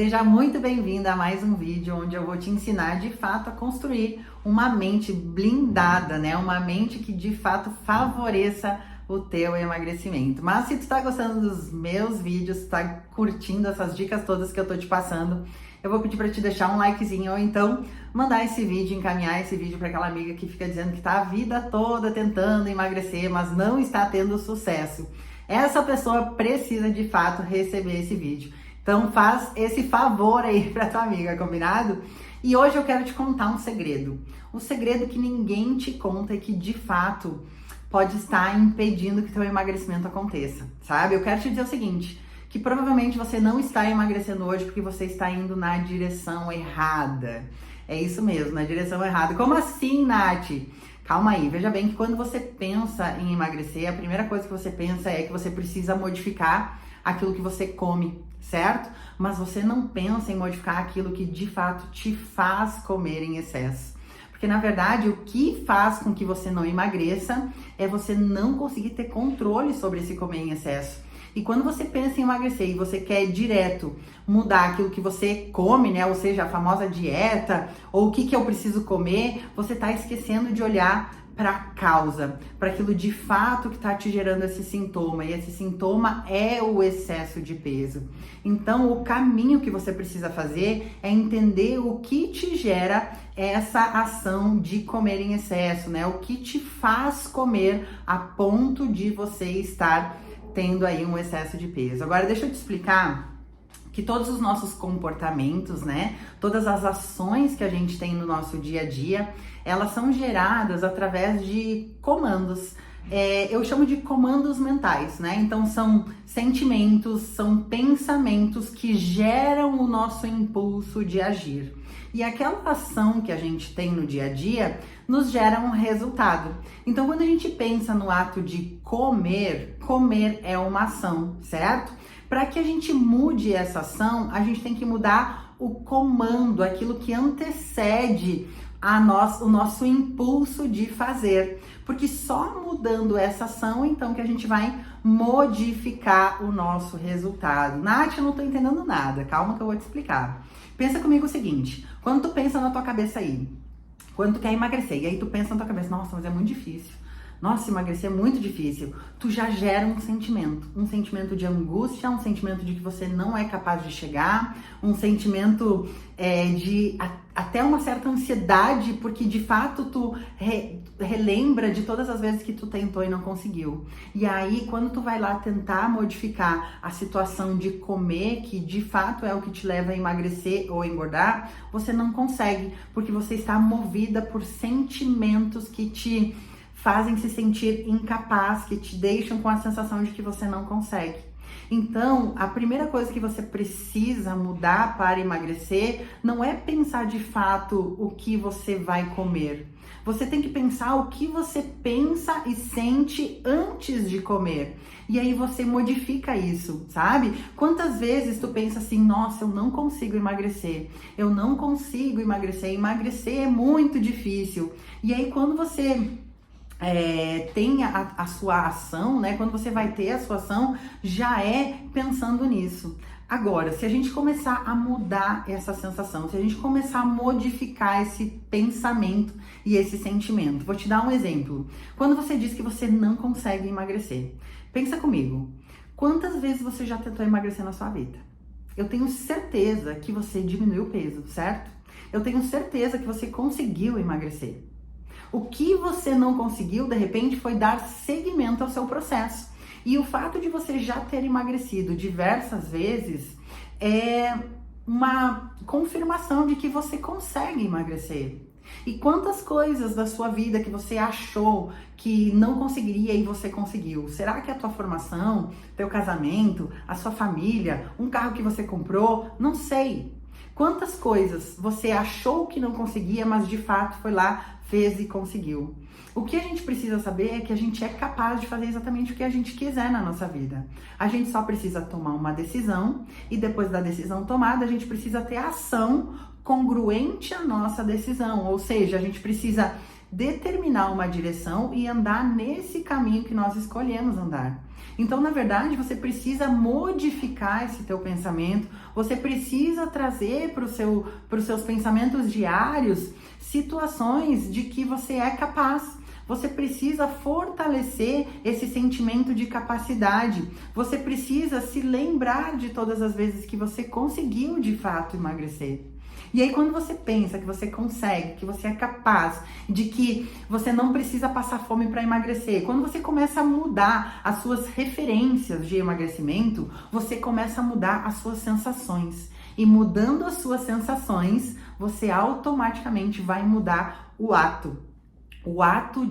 Seja muito bem-vinda a mais um vídeo onde eu vou te ensinar de fato a construir uma mente blindada, né? Uma mente que de fato favoreça o teu emagrecimento. Mas se tu tá gostando dos meus vídeos, tá curtindo essas dicas todas que eu tô te passando, eu vou pedir para te deixar um likezinho ou então mandar esse vídeo, encaminhar esse vídeo para aquela amiga que fica dizendo que tá a vida toda tentando emagrecer, mas não está tendo sucesso. Essa pessoa precisa de fato receber esse vídeo. Então faz esse favor aí pra tua amiga, combinado? E hoje eu quero te contar um segredo. Um segredo que ninguém te conta e que de fato pode estar impedindo que teu emagrecimento aconteça, sabe? Eu quero te dizer o seguinte, que provavelmente você não está emagrecendo hoje porque você está indo na direção errada. É isso mesmo, na direção errada. Como assim, Nath? Calma aí, veja bem que quando você pensa em emagrecer, a primeira coisa que você pensa é que você precisa modificar aquilo que você come, certo? Mas você não pensa em modificar aquilo que de fato te faz comer em excesso. Porque na verdade o que faz com que você não emagreça é você não conseguir ter controle sobre esse comer em excesso. E quando você pensa em emagrecer e você quer direto mudar aquilo que você come, né? Ou seja, a famosa dieta, ou o que eu preciso comer, você tá esquecendo de olhar para a causa, para aquilo de fato que está te gerando esse sintoma, e esse sintoma é o excesso de peso. Então, o caminho que você precisa fazer é entender o que te gera essa ação de comer em excesso, né? O que te faz comer a ponto de você estar tendo aí um excesso de peso. Agora, deixa eu te explicar que todos os nossos comportamentos, né, todas as ações que a gente tem no nosso dia a dia, elas são geradas através de comandos. Eu chamo de comandos mentais, né? Então são sentimentos, são pensamentos que geram o nosso impulso de agir. E aquela ação que a gente tem no dia a dia nos gera um resultado. Então quando a gente pensa no ato de comer, comer é uma ação, certo? Para que a gente mude essa ação, a gente tem que mudar o comando, aquilo que antecede o nosso impulso de fazer. Porque só mudando essa ação, então, que a gente vai modificar o nosso resultado. Nath, eu não tô entendendo nada. Calma que eu vou te explicar. Pensa comigo o seguinte, quando tu pensa na tua cabeça aí, quando tu quer emagrecer, e aí tu pensa na tua cabeça, nossa, mas é muito difícil. Nossa, emagrecer é muito difícil. Tu já gera um sentimento de angústia, um sentimento de que você não é capaz de chegar, um sentimento de até uma certa ansiedade, porque de fato tu relembra de todas as vezes que tu tentou e não conseguiu. E aí, quando tu vai lá tentar modificar a situação de comer, que de fato é o que te leva a emagrecer ou engordar, você não consegue, porque você está movida por sentimentos que te fazem se sentir incapaz, que te deixam com a sensação de que você não consegue. Então, a primeira coisa que você precisa mudar para emagrecer não é pensar de fato o que você vai comer. Você tem que pensar o que você pensa e sente antes de comer. E aí você modifica isso, sabe? Quantas vezes tu pensa assim, nossa, eu não consigo emagrecer. Eu não consigo emagrecer. Emagrecer é muito difícil. E aí quando você tem a sua ação, né? Quando você vai ter a sua ação, já é pensando nisso. Agora, se a gente começar a mudar essa sensação, se a gente começar a modificar esse pensamento e esse sentimento, vou te dar um exemplo. Quando você diz que você não consegue emagrecer, pensa comigo, quantas vezes você já tentou emagrecer na sua vida? Eu tenho certeza que você diminuiu o peso, certo? Eu tenho certeza que você conseguiu emagrecer. O que você não conseguiu, de repente, foi dar seguimento ao seu processo. E o fato de você já ter emagrecido diversas vezes é uma confirmação de que você consegue emagrecer. E quantas coisas da sua vida que você achou que não conseguiria e você conseguiu? Será que a tua formação, teu casamento, a sua família, um carro que você comprou? Não sei. Quantas coisas você achou que não conseguia, mas de fato foi lá, fez e conseguiu. O que a gente precisa saber é que a gente é capaz de fazer exatamente o que a gente quiser na nossa vida. A gente só precisa tomar uma decisão e depois da decisão tomada, a gente precisa ter ação congruente à nossa decisão. Ou seja, a gente precisa determinar uma direção e andar nesse caminho que nós escolhemos andar. Então, na verdade, você precisa modificar esse teu pensamento, você precisa trazer para os seus pensamentos diários situações de que você é capaz. Você precisa fortalecer esse sentimento de capacidade. Você precisa se lembrar de todas as vezes que você conseguiu de fato emagrecer. E aí, quando você pensa que você consegue, que você é capaz, de que você não precisa passar fome para emagrecer, quando você começa a mudar as suas referências de emagrecimento, você começa a mudar as suas sensações. E mudando as suas sensações, você automaticamente vai mudar o ato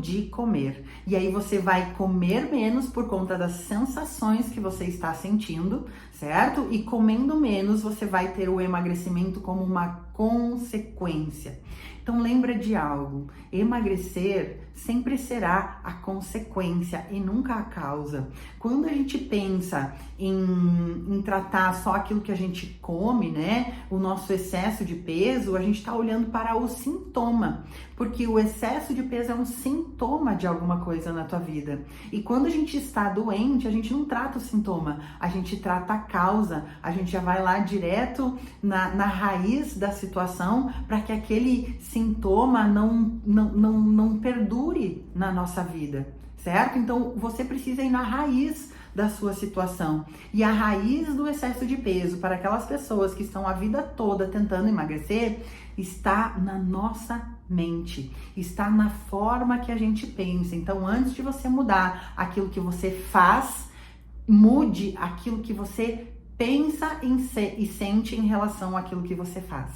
de comer. E aí você vai comer menos por conta das sensações que você está sentindo, certo? E comendo menos, você vai ter o emagrecimento como uma consequência. Então lembra de algo, emagrecer sempre será a consequência e nunca a causa. Quando a gente pensa em tratar só aquilo que a gente come, né, o nosso excesso de peso, a gente está olhando para o sintoma, porque o excesso de peso é um sintoma de alguma coisa na tua vida. E quando a gente está doente, a gente não trata o sintoma, a gente trata a causa, a gente já vai lá direto na raiz da situação para que aquele sintoma não perdure na nossa vida, certo? Então você precisa ir na raiz da sua situação. E a raiz do excesso de peso para aquelas pessoas que estão a vida toda tentando emagrecer está na nossa mente, está na forma que a gente pensa. Então, antes de você mudar aquilo que você faz, mude aquilo que você pensa e sente em relação àquilo que você faz,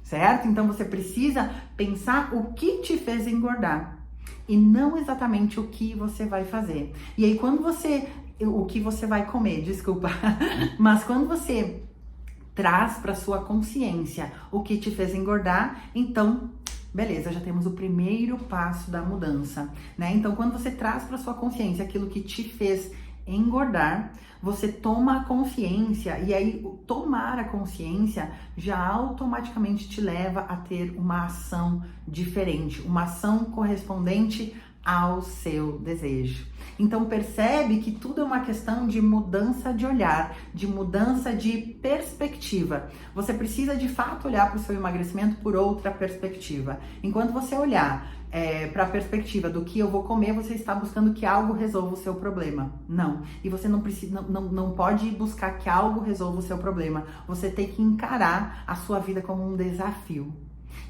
certo? Então você precisa pensar o que te fez engordar e não exatamente o que você vai fazer. E aí o que você vai comer, desculpa, mas quando você traz para sua consciência o que te fez engordar, então beleza, já temos o primeiro passo da mudança, né? Então quando você traz para sua consciência aquilo que te fez engordar, você toma a consciência, e aí tomar a consciência já automaticamente te leva a ter uma ação diferente, uma ação correspondente ao seu desejo. Então percebe que tudo é uma questão de mudança de olhar, de mudança de perspectiva. Você precisa de fato olhar para o seu emagrecimento por outra perspectiva. Enquanto você olhar para a perspectiva do que eu vou comer, você está buscando que algo resolva o seu problema. Não. E você não precisa, não pode buscar que algo resolva o seu problema. Você tem que encarar a sua vida como um desafio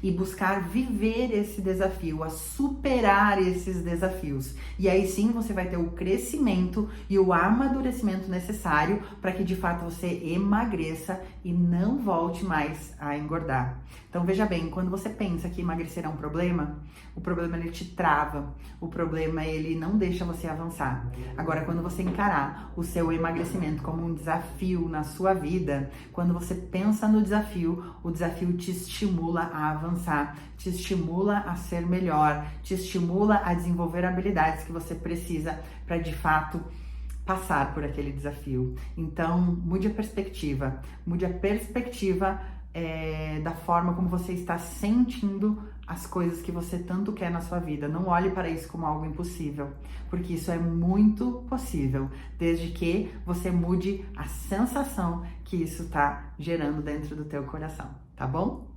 e buscar viver esse desafio, a superar esses desafios. E aí sim você vai ter o crescimento e o amadurecimento necessário para que de fato você emagreça e não volte mais a engordar. Então veja bem, quando você pensa que emagrecer é um problema, o problema ele te trava, o problema ele não deixa você avançar. Agora, quando você encarar o seu emagrecimento como um desafio na sua vida, quando você pensa no desafio, o desafio te estimula a avançar, te estimula a ser melhor, te estimula a desenvolver habilidades que você precisa para de fato passar por aquele desafio. Então, mude a perspectiva da forma como você está sentindo as coisas que você tanto quer na sua vida. Não olhe para isso como algo impossível, porque isso é muito possível, desde que você mude a sensação que isso está gerando dentro do teu coração, tá bom?